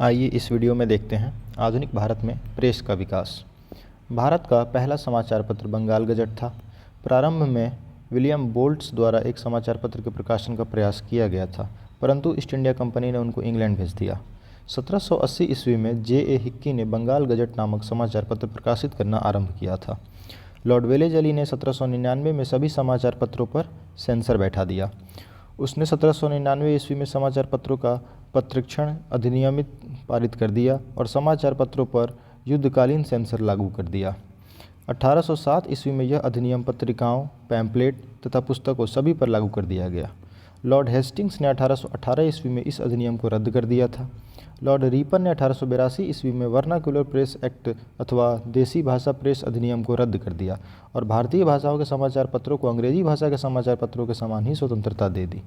आइए इस वीडियो में देखते हैं आधुनिक भारत में प्रेस का विकास। भारत का पहला समाचार पत्र बंगाल गजट था। प्रारंभ में विलियम बोल्ट्स द्वारा एक समाचार पत्र के प्रकाशन का प्रयास किया गया था, परंतु ईस्ट इंडिया कंपनी ने उनको इंग्लैंड भेज दिया। 1780 ईस्वी में J.A. हिक्की ने बंगाल गजट नामक समाचार पत्र प्रकाशित करना आरंभ किया था। लॉर्ड वेलेजली ने 1799 में सभी समाचार पत्रों पर सेंसर बैठा दिया। उसने 1799 ईस्वी में समाचार पत्रों का पत्रीक्षण अधिनियमित पारित कर दिया और समाचार पत्रों पर युद्धकालीन सेंसर लागू कर दिया। 1807 ईस्वी में यह अधिनियम पत्रिकाओं, पैम्पलेट तथा पुस्तकों सभी पर लागू कर दिया गया। लॉर्ड हेस्टिंग्स ने 1818 ईस्वी में इस अधिनियम को रद्द कर दिया था। लॉर्ड रीपर ने 1882 ईस्वी में वर्नाक्युलर प्रेस एक्ट अथवा देसी भाषा प्रेस अधिनियम को रद्द कर दिया और भारतीय भाषाओं के समाचार पत्रों को अंग्रेजी भाषा के समाचार पत्रों के समान ही स्वतंत्रता दे दी।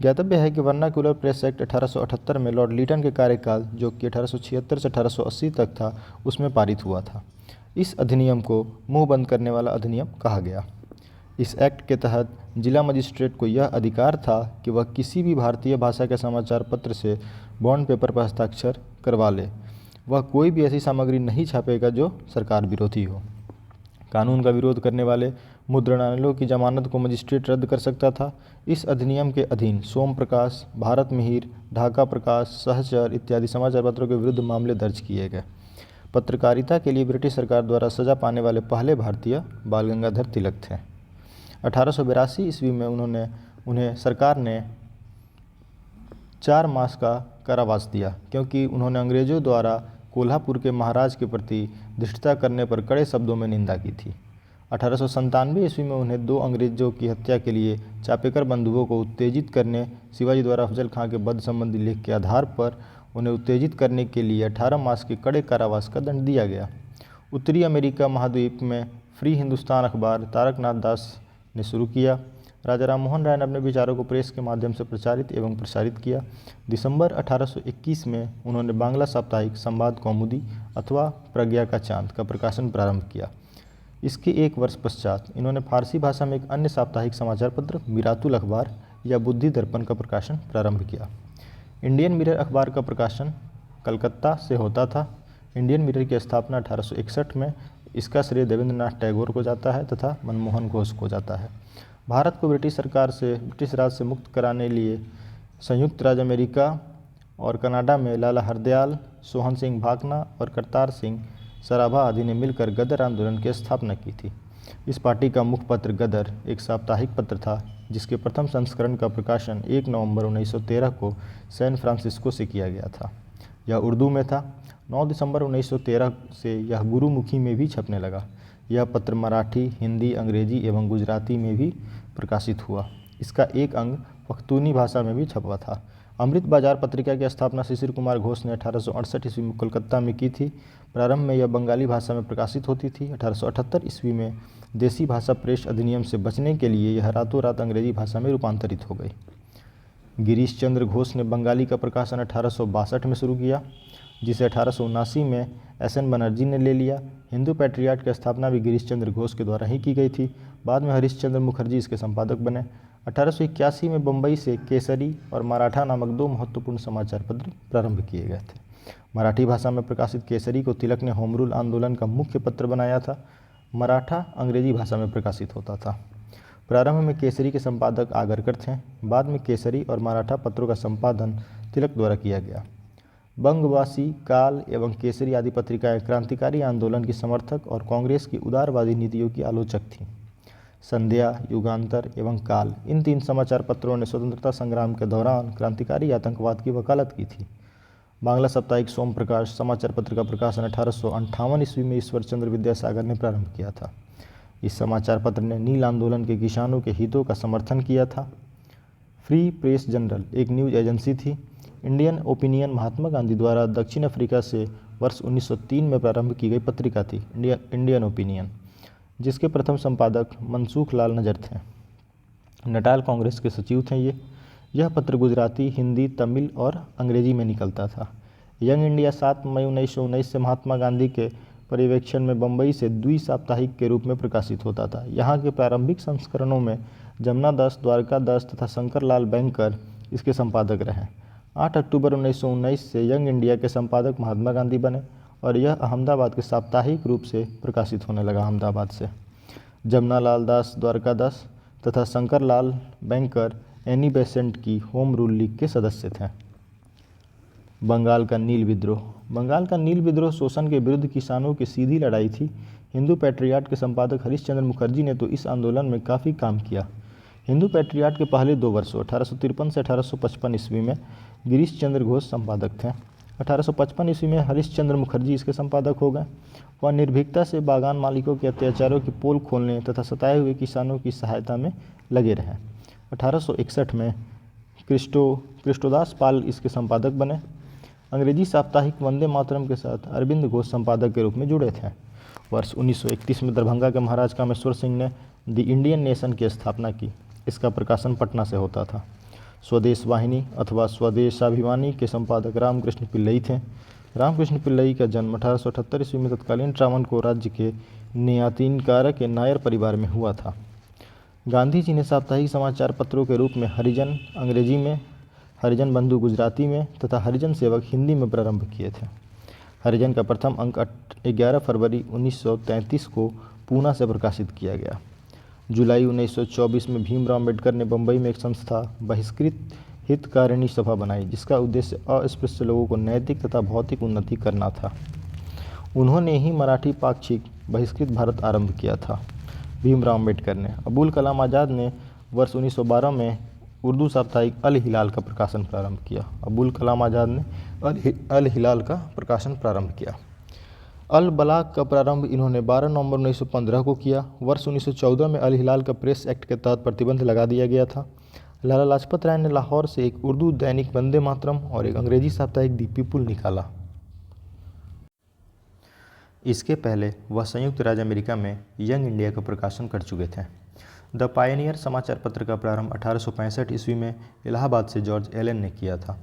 ज्ञातव्य है कि वर्नाक्युलर प्रेस एक्ट 1878 में लॉर्ड लीटन के कार्यकाल, जो कि 1876 से 1880 तक था, उसमें पारित हुआ था। इस अधिनियम को मुंह बंद करने वाला अधिनियम कहा गया। इस एक्ट के तहत जिला मजिस्ट्रेट को यह अधिकार था कि वह किसी भी भारतीय भाषा के समाचार पत्र से बॉन्ड पेपर पर हस्ताक्षर करवा ले। वह कोई भी ऐसी सामग्री नहीं छापेगा जो सरकार विरोधी हो। कानून का विरोध करने वाले मुद्रणालयों की जमानत को मजिस्ट्रेट रद्द कर सकता था। इस अधिनियम के अधीन सोम प्रकाश, भारत मिहिर, ढाका प्रकाश, सहचर इत्यादि समाचार पत्रों के विरुद्ध मामले दर्ज किए गए। पत्रकारिता के लिए ब्रिटिश सरकार द्वारा सजा पाने वाले पहले भारतीय बाल गंगाधर तिलक थे। 1882 ईस्वी में उन्हें सरकार ने 4 मास का कारावास दिया, क्योंकि उन्होंने अंग्रेजों द्वारा कोल्हापुर के महाराज के प्रति धृष्टता करने पर कड़े शब्दों में निंदा की थी। 1897 ईस्वी में उन्हें 2 अंग्रेजों की हत्या के लिए चापेकर बंधुओं को उत्तेजित करने, शिवाजी द्वारा अफजल खां के वध संबंधी लेख के आधार पर उन्हें उत्तेजित करने के लिए 18 मास के कड़े कारावास का दंड दिया गया। उत्तरी अमेरिका महाद्वीप में फ्री हिंदुस्तान अखबार तारकनाथ दास ने शुरू किया। राजा राममोहन राय ने अपने विचारों को प्रेस के माध्यम से प्रचारित एवं प्रसारित किया। दिसंबर 1821 में उन्होंने बांग्ला साप्ताहिक संवाद कौमुदी अथवा प्रज्ञा का चांद का प्रकाशन प्रारंभ किया। इसके 1 वर्ष पश्चात इन्होंने फारसी भाषा में एक अन्य साप्ताहिक समाचार पत्र मिरातुल अखबार या बुद्धि दर्पण का प्रकाशन प्रारंभ किया। इंडियन मिरर अखबार का प्रकाशन कलकत्ता से होता था। इंडियन मिरर की स्थापना 1861 में, इसका श्रेय देवेंद्रनाथ टैगोर को जाता है तथा मनमोहन घोष को जाता है। भारत को ब्रिटिश राज से मुक्त कराने लिए संयुक्त राज्य अमेरिका और कनाडा में लाला हरदयाल, सोहन सिंह भाकना और करतार सिंह सराभा आदि ने मिलकर गदर आंदोलन की स्थापना की थी। इस पार्टी का मुखपत्र गदर एक साप्ताहिक पत्र था, जिसके प्रथम संस्करण का प्रकाशन 1 नवंबर 1913 को सैन फ्रांसिस्को से किया गया था। यह उर्दू में था। 9 दिसंबर 1913 से यह गुरुमुखी में भी छपने लगा। यह पत्र मराठी, हिंदी, अंग्रेजी एवं गुजराती में भी प्रकाशित हुआ। इसका एक अंग पख्तूनी भाषा में भी छपा था। अमृत बाजार पत्रिका की स्थापना शिशिर कुमार घोष ने 1868 ईस्वी में कोलकाता में की थी। प्रारंभ में यह बंगाली भाषा में प्रकाशित होती थी। 1878 ईस्वी में देसी भाषा प्रेस अधिनियम से बचने के लिए यह रातों रात अंग्रेजी भाषा में रूपांतरित हो गई। गिरीश चंद्र घोष ने बंगाली का प्रकाशन 1862 में शुरू किया, जिसे 1879 में S.N. बनर्जी ने ले लिया। हिंदू पैट्रियाट की स्थापना भी गिरीश चंद्र घोष के द्वारा ही की गई थी। बाद में हरीशचंद्र मुखर्जी इसके संपादक बने। 1881 में बम्बई से केसरी और मराठा नामक 2 महत्वपूर्ण समाचार पत्र प्रारंभ किए गए थे। मराठी भाषा में प्रकाशित केसरी को तिलक ने होम रूल आंदोलन का मुख्य पत्र बनाया था। मराठा अंग्रेजी भाषा में प्रकाशित होता था। प्रारंभ में केसरी के संपादक आगरकर थे। बाद में केसरी और मराठा पत्रों का संपादन तिलक द्वारा किया गया। बंगवासी, काल एवं केसरी आदि पत्रिकाएं क्रांतिकारी आंदोलन की समर्थक और कांग्रेस की उदारवादी नीतियों की आलोचक थीं। संध्या, युगांतर एवं काल, इन 3 समाचार पत्रों ने स्वतंत्रता संग्राम के दौरान क्रांतिकारी आतंकवाद की वकालत की थी। बांग्ला साप्ताहिक सोम प्रकाश समाचार पत्र का प्रकाशन 1858 ईस्वी में ईश्वर चंद्र विद्यासागर ने प्रारंभ किया था। इस समाचार पत्र ने नील आंदोलन के किसानों के हितों का समर्थन किया था। फ्री प्रेस जनरल एक न्यूज एजेंसी थी। इंडियन ओपिनियन महात्मा गांधी द्वारा दक्षिण अफ्रीका से वर्ष 1903 में प्रारंभ की गई पत्रिका थी इंडियन ओपिनियन, जिसके प्रथम संपादक मनसुख लाल नजर थे। नटाल कांग्रेस के सचिव थे यह पत्र गुजराती, हिंदी, तमिल और अंग्रेजी में निकलता था। यंग इंडिया 7 मई 1919 से महात्मा गांधी के पर्यवेक्षण में बम्बई से द्वि-साप्ताहिक के रूप में प्रकाशित होता था। यहाँ के प्रारंभिक संस्करणों में जमुना दास, द्वारका दास तथा शंकर लाल बैंकर इसके संपादक रहे। 8 अक्टूबर 1919 से यंग इंडिया के संपादक महात्मा गांधी बने और यह अहमदाबाद के साप्ताहिक रूप से प्रकाशित होने लगा। अहमदाबाद से जमनालाल दास द्वारकादास तथा Shankar Lal banker Annie Besant की होम रूल लीग के सदस्य थे। बंगाल का नील विद्रोह। बंगाल का नील विद्रोह शोषण के विरुद्ध किसानों की सीधी लड़ाई थी। हिंदू पैट्रियाट के संपादक हरीशचंद्र मुखर्जी ने तो इस आंदोलन में काफ़ी काम किया। हिंदू पैट्रियाट के पहले 2 वर्षों 1853 से 1855 ईस्वी में गिरीश चंद्र घोष संपादक थे। 1855 ईस्वी में हरीशचंद्र मुखर्जी इसके संपादक हो गए। वह निर्भीकता से बागान मालिकों के अत्याचारों की पोल खोलने तथा सताए हुए किसानों की सहायता में लगे रहे। 1861 में कृष्णोदास पाल इसके संपादक बने। अंग्रेजी साप्ताहिक वंदे मातरम के साथ अरविंद घोष संपादक के रूप में जुड़े थे। वर्ष 1931 में दरभंगा के महाराज कामेश्वर सिंह ने द इंडियन नेशन की स्थापना की। इसका प्रकाशन पटना से होता था। स्वदेश वाहिनी अथवा स्वदेशाभिमानी के संपादक रामकृष्ण पिल्लई थे। रामकृष्ण पिल्लई का जन्म 1878 ईस्वी में तत्कालीन त्रावणकोर राज्य के नेयातीनकार के नायर परिवार में हुआ था। गांधी जी ने साप्ताहिक समाचार पत्रों के रूप में हरिजन अंग्रेजी में, हरिजन बंधु गुजराती में तथा हरिजन सेवक हिंदी में प्रारंभ किए थे। हरिजन का प्रथम अंक 11 फरवरी 1933 को पूना से प्रकाशित किया गया। जुलाई 1924 में भीमराव अम्बेडकर ने बम्बई में एक संस्था बहिष्कृत हितकारिणी सभा बनाई, जिसका उद्देश्य अस्पृश्य लोगों को नैतिक तथा भौतिक उन्नति करना था। उन्होंने ही मराठी पाक्षिक बहिष्कृत भारत आरंभ किया था। भीमराव अम्बेडकर ने। अबुल कलाम आज़ाद ने वर्ष 1912 में उर्दू साप्ताहिक अल हिलाल का प्रकाशन प्रारंभ किया। अबुल कलाम आज़ाद ने अल हिलाल का प्रकाशन प्रारंभ किया। अल बलाग का प्रारंभ इन्होंने 12 नवंबर 1915 को किया। वर्ष 1914 में अल हिलाल का प्रेस एक्ट के तहत प्रतिबंध लगा दिया गया था। लाला लाजपत राय ने लाहौर से एक उर्दू दैनिक वंदे मातरम और एक अंग्रेजी साप्ताहिक दी पीपुल निकाला। इसके पहले वह संयुक्त राज्य अमेरिका में यंग इंडिया का प्रकाशन कर चुके थे। द पायनियर समाचार पत्र का प्रारंभ 1865 ईस्वी में इलाहाबाद से जॉर्ज एलन ने किया था।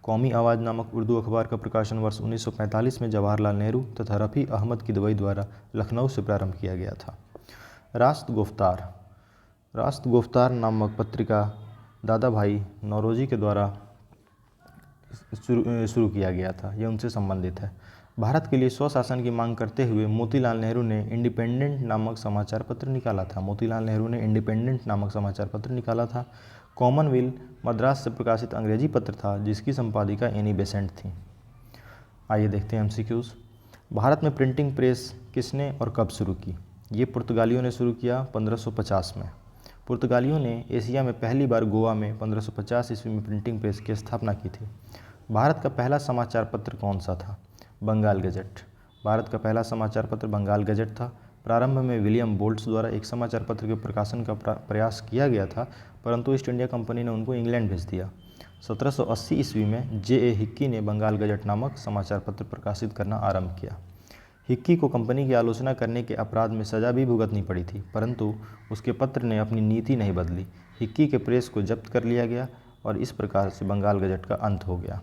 कौमी आवाज़ नामक उर्दू अखबार का प्रकाशन वर्ष 1945 में जवाहरलाल नेहरू तथा रफ़ी अहमद किदवई द्वारा लखनऊ से प्रारंभ किया गया था। रास्त गुफ्तार नामक पत्रिका दादा भाई नौरोजी के द्वारा शुरू किया गया था। यह उनसे संबंधित है। भारत के लिए स्वशासन की मांग करते हुए मोतीलाल नेहरू ने इंडिपेंडेंट नामक समाचार पत्र निकाला था। कॉमनवेल्थ मद्रास से प्रकाशित अंग्रेजी पत्र था, जिसकी संपादिका एनी बेसेंट थी। आइए देखते हैं एमसीक्यूज। भारत में प्रिंटिंग प्रेस किसने और कब शुरू की? ये पुर्तगालियों ने शुरू किया 1550 में। पुर्तगालियों ने एशिया में पहली बार गोवा में 1550 ईस्वी में प्रिंटिंग प्रेस की स्थापना की थी। भारत का पहला समाचार पत्र कौन सा था? बंगाल गजट। भारत का पहला समाचार पत्र बंगाल गजट था। प्रारंभ में विलियम बोल्ट्स द्वारा एक समाचार पत्र के प्रकाशन का प्रयास किया गया था, परंतु ईस्ट इंडिया कंपनी ने उनको इंग्लैंड भेज दिया। 1780 ईस्वी में जे.ए. हिक्की ने बंगाल गजट नामक समाचार पत्र प्रकाशित करना आरंभ किया। हिक्की को कंपनी की आलोचना करने के अपराध में सजा भी भुगतनी पड़ी थी, परंतु उसके पत्र ने अपनी नीति नहीं बदली। हिक्की के प्रेस को जब्त कर लिया गया और इस प्रकार से बंगाल गजट का अंत हो गया।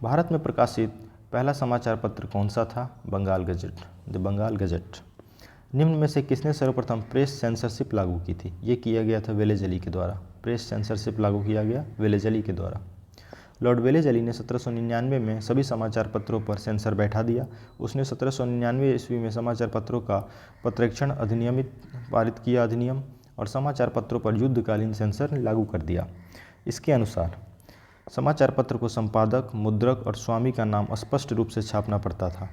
भारत में प्रकाशित पहला समाचार पत्र कौन सा था? Bengal Gazette, the Bengal Gazette. निम्न में से किसने सर्वप्रथम प्रेस सेंसरशिप लागू की थी? ये किया गया था वेलेजली के द्वारा। प्रेस सेंसरशिप लागू किया गया वेलेजली के द्वारा। लॉर्ड वेलेजली ने 1799 में सभी समाचार पत्रों पर सेंसर बैठा दिया। उसने 1799 ईस्वी में समाचार पत्रों का पत्रेक्षण अधिनियम पारित किया अधिनियम और समाचार पत्रों पर युद्धकालीन सेंसर लागू कर दिया। इसके अनुसार समाचार पत्र को संपादक, मुद्रक और स्वामी का नाम स्पष्ट रूप से छापना पड़ता था।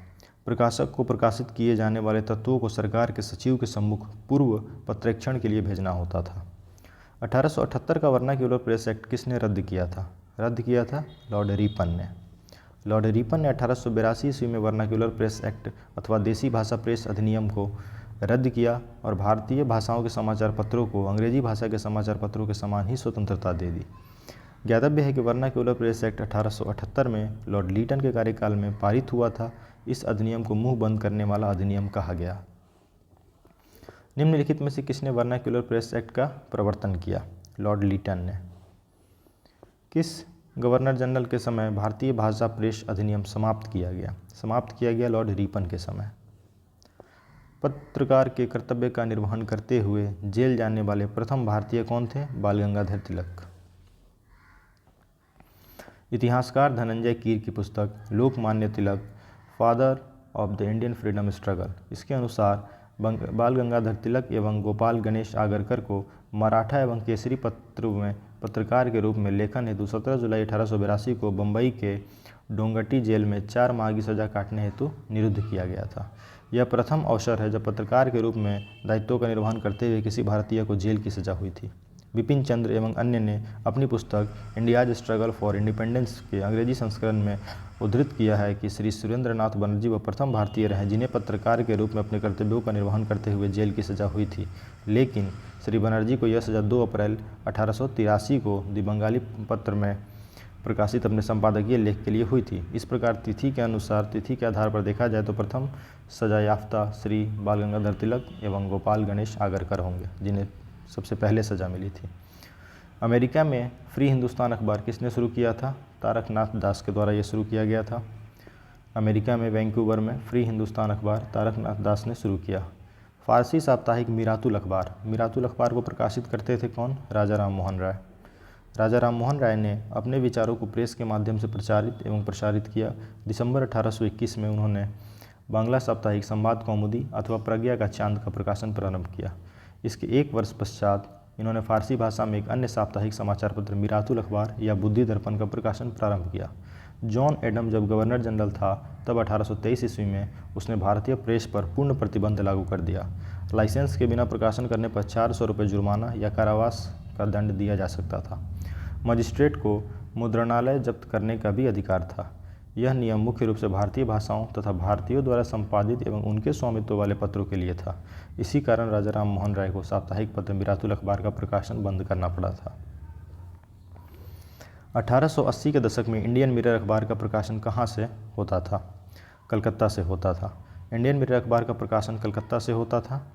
प्रकाशक को प्रकाशित किए जाने वाले तत्वों को सरकार के सचिव के सम्मुख पूर्व पत्रेक्षण के लिए भेजना होता था। 1878 का वर्नाक्यूलर प्रेस एक्ट किसने रद्द किया था? लॉर्ड रिपन ने। लॉर्ड रिपन ने 1882 ईस्वी में वर्नाक्यूलर प्रेस एक्ट अथवा देसी भाषा प्रेस अधिनियम को रद्द किया और भारतीय भाषाओं के समाचार पत्रों को अंग्रेजी भाषा के समाचार पत्रों के समान ही स्वतंत्रता दे दी। ज्ञातव्य है कि वर्नाक्यूलर प्रेस एक्ट 1878 में लॉर्ड लीटन के कार्यकाल में पारित हुआ था। इस अधिनियम को मुंह बंद करने वाला अधिनियम कहा गया। निम्नलिखित में से किसने वर्नाक्यूलर प्रेस एक्ट का प्रवर्तन किया? लॉर्ड लीटन ने। किस गवर्नर जनरल के समय भारतीय भाषा प्रेस अधिनियम समाप्त किया गया? लॉर्ड रिपन के समय। पत्रकार के कर्तव्य का निर्वहन करते हुए जेल जाने वाले प्रथम भारतीय कौन थे? बाल गंगाधर तिलक। इतिहासकार धनंजय कीर की पुस्तक Lokmanya Tilak, father of the Indian freedom struggle, इसके अनुसार बाल गंगाधर तिलक एवं गोपाल गणेश आगरकर को मराठा एवं केसरी पत्रों में पत्रकार के रूप में लेखन हेतु 17 जुलाई 1882 को बम्बई के डोंगटी जेल में 4 माह की सज़ा काटने हेतु निरुद्ध किया गया था। यह प्रथम अवसर है जब पत्रकार के रूप में दायित्वों का निर्वहन करते हुए किसी भारतीय को जेल की सज़ा हुई थी। बिपिन चंद्र एवं अन्य ने अपनी पुस्तक इंडियाज स्ट्रगल फॉर इंडिपेंडेंस के अंग्रेजी संस्करण में उद्धृत किया है कि श्री सुरेंद्रनाथ बनर्जी वह प्रथम भारतीय रहे जिन्हें पत्रकार के रूप में अपने कर्तव्यों का निर्वहन करते हुए जेल की सज़ा हुई थी। लेकिन श्री बनर्जी को यह सज़ा 2 अप्रैल 1883 को द बंगाली पत्र में प्रकाशित अपने संपादकीय लेख के लिए हुई थी। इस प्रकार तिथि के आधार पर देखा जाए तो प्रथम सजा याफ्ता श्री बाल गंगाधर तिलक एवं गोपाल गणेश आगरकर होंगे, जिन्हें सबसे पहले सज़ा मिली थी। अमेरिका में फ्री हिंदुस्तान अखबार किसने शुरू किया था? तारकनाथ दास के द्वारा यह शुरू किया गया था। अमेरिका में वैंकूवर में फ्री हिंदुस्तान अखबार तारकनाथ दास ने शुरू किया। फारसी साप्ताहिक मीरातुल अखबार को प्रकाशित करते थे कौन? राजा राम मोहन राय। राजा राम मोहन राय ने अपने विचारों को प्रेस के माध्यम से प्रचारित एवं प्रसारित किया। दिसंबर 1821 में उन्होंने बांग्ला साप्ताहिक संवाद कौमुदी अथवा प्रज्ञा का चांद का प्रकाशन प्रारंभ किया। इसके 1 वर्ष पश्चात इन्होंने फारसी भाषा में एक अन्य साप्ताहिक समाचार पत्र मीरातुल अखबार या बुद्धि दर्पण का प्रकाशन प्रारंभ किया। जॉन एडम जब गवर्नर जनरल था तब 1823 ईस्वी में उसने भारतीय प्रेस पर पूर्ण प्रतिबंध लागू कर दिया। लाइसेंस के बिना प्रकाशन करने पर 400 रुपये जुर्माना या कारावास का दंड दिया जा सकता था। मजिस्ट्रेट को मुद्रणालय जब्त करने का भी अधिकार था। यह नियम मुख्य रूप से भारतीय भाषाओं तथा भारतीयों द्वारा संपादित एवं उनके स्वामित्व वाले पत्रों के लिए था। इसी कारण राजा राम मोहन राय को साप्ताहिक पत्र मीरातुल अखबार का प्रकाशन बंद करना पड़ा था। 1880 के दशक में इंडियन मिरर अखबार का प्रकाशन कहाँ से होता था? कलकत्ता से होता था। इंडियन मिरर अखबार का प्रकाशन कलकत्ता से होता था।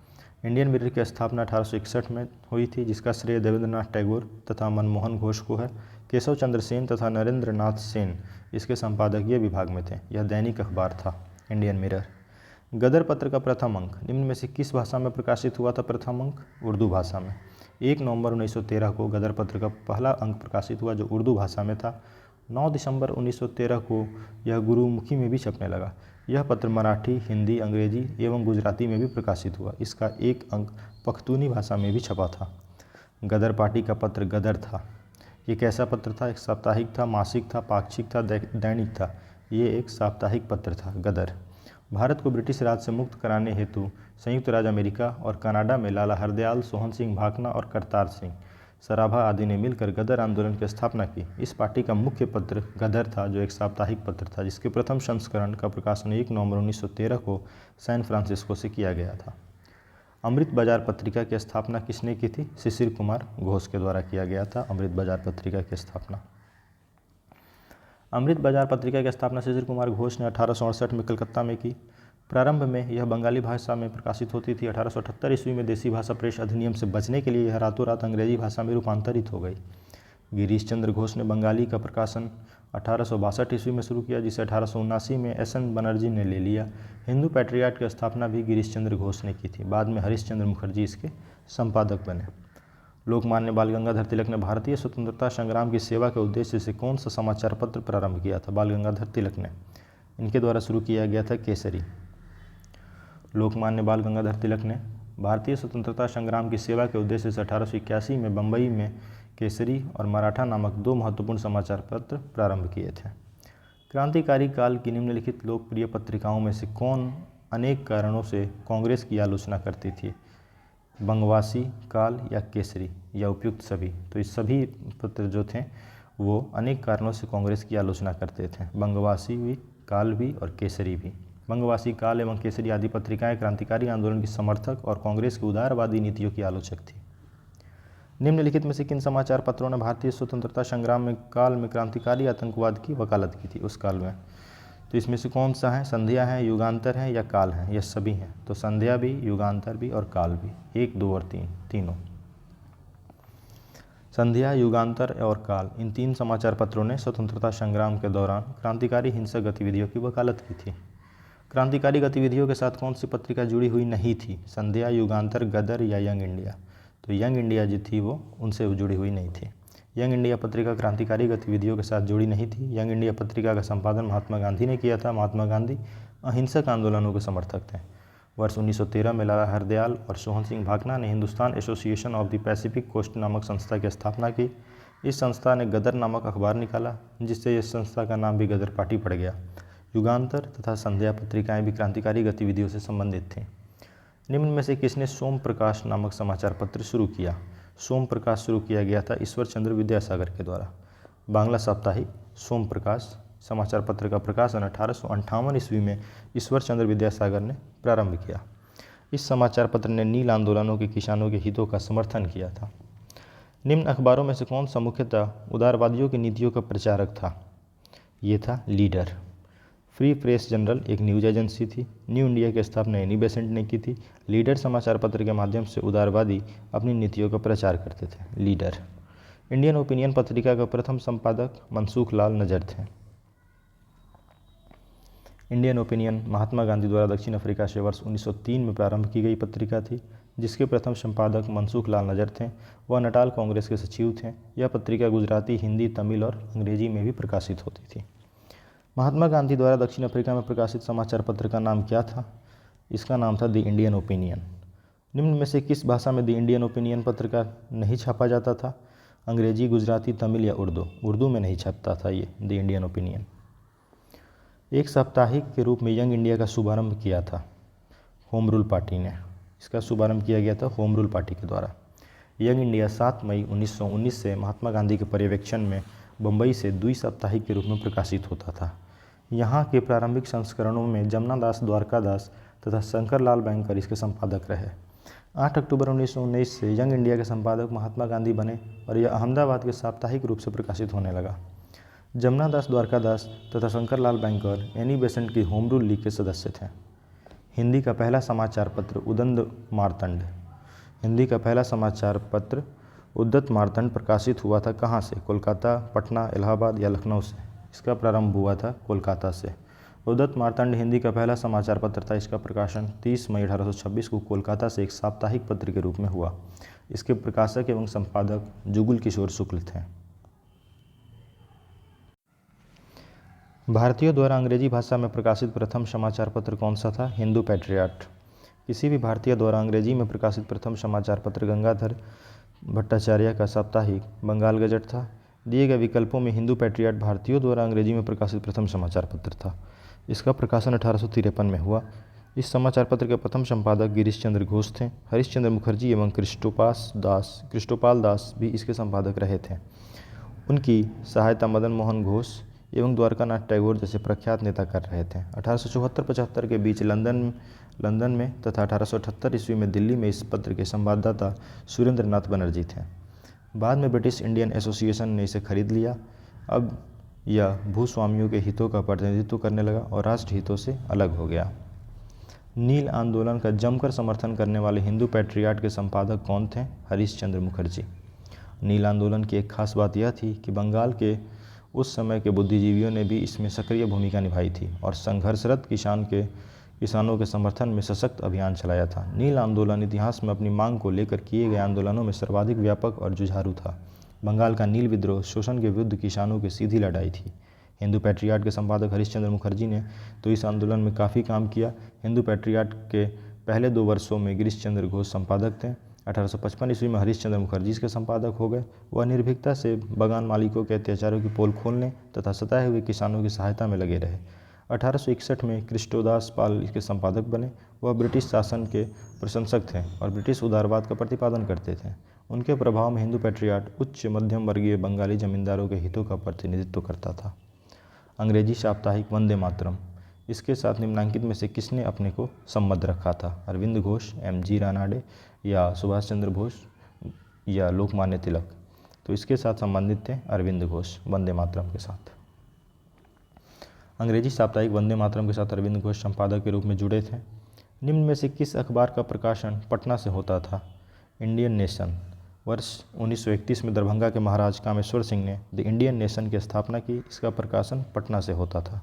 इंडियन मिरर की स्थापना 1861 में हुई थी, जिसका श्रेय देवेंद्रनाथ टैगोर तथा मनमोहन घोष को है। केशव चंद्र सेन तथा नरेंद्र नाथ सेन इसके संपादकीय विभाग में थे। यह दैनिक अखबार था इंडियन मिरर। गदर पत्र का प्रथम अंक निम्न में से किस भाषा में प्रकाशित हुआ था? प्रथम अंक उर्दू भाषा में। 1 नवंबर 1913 को गदर पत्र का पहला अंक प्रकाशित हुआ जो उर्दू भाषा में था। 9 दिसंबर 1913 को यह गुरुमुखी में भी छपने लगा। यह पत्र मराठी, हिंदी, अंग्रेजी एवं गुजराती में भी प्रकाशित हुआ। इसका 1 अंक पख्तूनी भाषा में भी छपा था। गदर पार्टी का पत्र गदर था। ये कैसा पत्र था? एक साप्ताहिक था, मासिक था, पाक्षिक था, दैनिक था। ये एक साप्ताहिक पत्र था गदर। भारत को ब्रिटिश राज से मुक्त कराने हेतु संयुक्त राज्य अमेरिका और कनाडा में लाला हरदयाल, सोहन सिंह भाकना और करतार सिंह सराभा आदि ने मिलकर गदर आंदोलन की स्थापना की। इस पार्टी का मुख्य पत्र गदर था जो एक साप्ताहिक पत्र था, जिसके प्रथम संस्करण का प्रकाशन 1 नवंबर 1913 को सैन फ्रांसिस्को से किया गया था। अमृत बाजार पत्रिका की स्थापना किसने की थी? शिशिर कुमार घोष के द्वारा किया गया था अमृत बाजार पत्रिका की स्थापना। अमृत बाजार पत्रिका की स्थापना शिशिर कुमार घोष ने 1868 में कलकत्ता में की। प्रारंभ में यह बंगाली भाषा में प्रकाशित होती थी। 1878 ईस्वी में देसी भाषा प्रेस अधिनियम से बचने के लिए यह रातों रात अंग्रेजी भाषा में रूपांतरित हो गई। गिरीश चंद्र घोष ने बंगाली का प्रकाशन 1862 ईस्वी में शुरू किया, जिसे 1879 में एस.एन. बनर्जी ने ले लिया। हिंदू पैट्रियाट की स्थापना भी गिरीश चंद्र घोष ने की थी। बाद में हरीश चंद्र मुखर्जी इसके संपादक बने। लोकमान्य बाल गंगाधर तिलक ने भारतीय स्वतंत्रता संग्राम की सेवा के उद्देश्य से कौन सा समाचार पत्र प्रारंभ किया था? बाल गंगाधर तिलक ने। इनके द्वारा शुरू किया गया था केसरी। लोकमान्य बाल गंगाधर तिलक ने भारतीय स्वतंत्रता संग्राम की सेवा के उद्देश्य से 1881 में बम्बई में केसरी और मराठा नामक 2 महत्वपूर्ण समाचार पत्र प्रारंभ किए थे। क्रांतिकारी काल की निम्नलिखित लोकप्रिय पत्रिकाओं में से कौन अनेक कारणों से कांग्रेस की आलोचना करती थी? बंगवासी, काल या केसरी या उपयुक्त सभी? तो इस सभी पत्र जो थे वो अनेक कारणों से कांग्रेस की आलोचना करते थे। बंगवासी भी, काल भी और केसरी भी। बंगवासी, काल एवं केसरी आदि पत्रिकाएं क्रांतिकारी आंदोलन की समर्थक और कांग्रेस की उदारवादी नीतियों की आलोचक थी। निम्नलिखित में से किन समाचार पत्रों ने भारतीय स्वतंत्रता संग्राम में काल में क्रांतिकारी आतंकवाद की वकालत की थी उस काल में? तो इसमें से कौन सा है? संध्या है, युगांतर है या काल है? ये सभी हैं। तो संध्या भी, युगांतर भी और काल भी। 1, 2 और 3 तीनों। संध्या, युगांतर और काल, इन 3 समाचार पत्रों ने स्वतंत्रता संग्राम के दौरान क्रांतिकारी हिंसक गतिविधियों की वकालत की थी। क्रांतिकारी गतिविधियों के साथ कौन सी पत्रिका जुड़ी हुई नहीं थी? संध्या, युगांतर, गदर या यंग इंडिया? तो यंग इंडिया जो थी वो उनसे जुड़ी हुई नहीं थी। यंग इंडिया पत्रिका क्रांतिकारी गतिविधियों के साथ जुड़ी नहीं थी। यंग इंडिया पत्रिका का संपादन महात्मा गांधी ने किया था। महात्मा गांधी अहिंसक आंदोलनों के समर्थक थे। वर्ष 1913 में लाला हरदयाल और सोहन सिंह भाकना ने Hindustan Association of the Pacific Coast नामक संस्था की स्थापना की। इस संस्था ने गदर नामक अखबार निकाला, जिससे इस संस्था का नाम भी गदर पार्टी पड़ गया। युगांतर तथा संध्या पत्रिकाएं भी क्रांतिकारी गतिविधियों से संबंधित थीं। निम्न में से किसने सोम प्रकाश नामक समाचार पत्र शुरू किया? सोम प्रकाश शुरू किया गया था ईश्वर चंद्र विद्यासागर के द्वारा। बांग्ला साप्ताहिक सोम प्रकाश समाचार पत्र का प्रकाशन 1858 ईस्वी में ईश्वर चंद्र विद्यासागर ने प्रारंभ किया। इस समाचार पत्र ने नील आंदोलनों के किसानों के हितों का समर्थन किया था। निम्न अखबारों में से कौन सा मुख्यतः उदारवादियों की नीतियों का प्रचारक था? ये था लीडर। फ्री प्रेस जनरल एक न्यूज एजेंसी थी। न्यू इंडिया की स्थापना एनी बेसेंट ने की थी। लीडर समाचार पत्र के माध्यम से उदारवादी अपनी नीतियों का प्रचार करते थे। लीडर। इंडियन ओपिनियन पत्रिका का प्रथम संपादक मनसुख लाल नजर थे। इंडियन ओपिनियन महात्मा गांधी द्वारा दक्षिण अफ्रीका से वर्ष 1903 में प्रारंभ की गई पत्रिका थी, जिसके प्रथम संपादक मनसुख लाल नजर थे। वह नटाल कांग्रेस के सचिव थे। यह पत्रिका गुजराती, हिंदी, तमिल और अंग्रेजी में भी प्रकाशित होती थी। महात्मा गांधी द्वारा दक्षिण अफ्रीका में प्रकाशित समाचार पत्र का नाम क्या था? इसका नाम था द इंडियन ओपिनियन। निम्न में से किस भाषा में द इंडियन ओपिनियन पत्र का नहीं छापा जाता था? अंग्रेजी, गुजराती, तमिल या उर्दू? उर्दू में नहीं छपता था ये द इंडियन ओपिनियन। एक साप्ताहिक के रूप में यंग इंडिया का शुभारंभ किया था होम रूल पार्टी ने। इसका शुभारंभ किया गया था होम रूल पार्टी के द्वारा। यंग इंडिया 7 मई 1919 से महात्मा गांधी के पर्यवेक्षण में बम्बई से द्वि-साप्ताहिक के रूप में प्रकाशित होता था। यहाँ के प्रारंभिक संस्करणों में जमुना दास, द्वारका दास तथा शंकर लाल बैंकर इसके संपादक रहे। 8 अक्टूबर 1919 से यंग इंडिया के संपादक महात्मा गांधी बने और यह अहमदाबाद के साप्ताहिक रूप से प्रकाशित होने लगा। जमुना दास, द्वारका दास तथा Shankar Lal banker Annie Besant की होम रूल लीग के सदस्य थे। हिंदी का पहला समाचार पत्र उदंत मार्तंड। हिंदी का पहला समाचार पत्र उद्यत मार्तंड प्रकाशित हुआ था कहाँ से? कोलकाता, पटना, इलाहाबाद या लखनऊ से? इसका प्रारंभ हुआ था कोलकाता से। उद्यत मार्तंड हिंदी का पहला समाचार पत्र था। इसका प्रकाशन 30 मई 1826 को कोलकाता से एक साप्ताहिक पत्र के रूप में हुआ। इसके प्रकाशक एवं संपादक जुगल किशोर शुक्ल थे। भारतीयों द्वारा अंग्रेजी भाषा में प्रकाशित प्रथम समाचार पत्र कौन सा था? हिंदू पैट्रियट। किसी भी भारतीय द्वारा अंग्रेजी में प्रकाशित प्रथम समाचार पत्र गंगाधर भट्टाचार्य का साप्ताहिक बंगाल गजट था। दिए गए विकल्पों में हिंदू पैट्रियट भारतीयों द्वारा अंग्रेजी में प्रकाशित प्रथम समाचार पत्र था। इसका प्रकाशन 1853 में हुआ। इस समाचार पत्र के प्रथम संपादक गिरीश चंद्र घोष थे। हरीशचंद्र मुखर्जी एवं क्रिस्टोपाल दास भी इसके संपादक रहे थे। उनकी सहायता मदन मोहन घोष एवं द्वारकानाथ टैगोर जैसे प्रख्यात नेता कर रहे थे। 1874-75 के बीच लंदन में तथा 1878 ईस्वी में दिल्ली में इस पत्र के संवाददाता सुरेंद्र नाथ बनर्जी थे। बाद में ब्रिटिश इंडियन एसोसिएशन ने इसे खरीद लिया। अब यह भूस्वामियों के हितों का प्रतिनिधित्व करने लगा और राष्ट्र हितों से अलग हो गया। नील आंदोलन का जमकर समर्थन करने वाले हिंदू पैट्रियट के संपादक कौन थे? हरीशचंद्र मुखर्जी। नील आंदोलन की एक खास बात यह थी कि बंगाल के उस समय के बुद्धिजीवियों ने भी इसमें सक्रिय भूमिका निभाई थी और संघर्षरत किसानों के समर्थन में सशक्त अभियान चलाया था। नील आंदोलन इतिहास में अपनी मांग को लेकर किए गए आंदोलनों में सर्वाधिक व्यापक और जुझारू था। बंगाल का नील विद्रोह शोषण के विरुद्ध किसानों की सीधी लड़ाई थी। हिंदू पैट्रियट के संपादक हरीशचंद्र मुखर्जी ने तो इस आंदोलन में काफ़ी काम किया। हिंदू पैट्रियट के पहले 2 वर्षों में गिरीश चंद्र घोष संपादक थे। 1855 ईस्वी में हरीशचंद्र मुखर्जी इसके संपादक हो गए। वह निर्भीकता से बागान मालिकों के अत्याचारों की पोल खोलने तथा सताए हुए किसानों की सहायता में लगे रहे। 1861 में क्रिस्टोदास पाल इसके संपादक बने। वह ब्रिटिश शासन के प्रशंसक थे और ब्रिटिश उदारवाद का प्रतिपादन करते थे। उनके प्रभाव में हिंदू पैट्रियट उच्च मध्यम वर्गीय बंगाली जमींदारों के हितों का प्रतिनिधित्व करता था। अंग्रेजी साप्ताहिक वंदे मातरम। इसके साथ निम्नांकित में से किसने अपने को सम्बद्ध रखा था? अरविंद घोष, M.G. रानाडे या सुभाष चंद्र बोस या लोकमान्य तिलक? तो इसके साथ संबंधित थे अरविंद घोष वंदे मातरम के साथ। अंग्रेजी साप्ताहिक वंदे मातरम के साथ अरविंद घोष संपादक के रूप में जुड़े थे। निम्न में से किस अखबार का प्रकाशन पटना से होता था? Indian nation. वर्ष 1931 में दरभंगा के महाराज कामेश्वर सिंह ने द इंडियन नेशन की स्थापना की। इसका प्रकाशन पटना से होता था।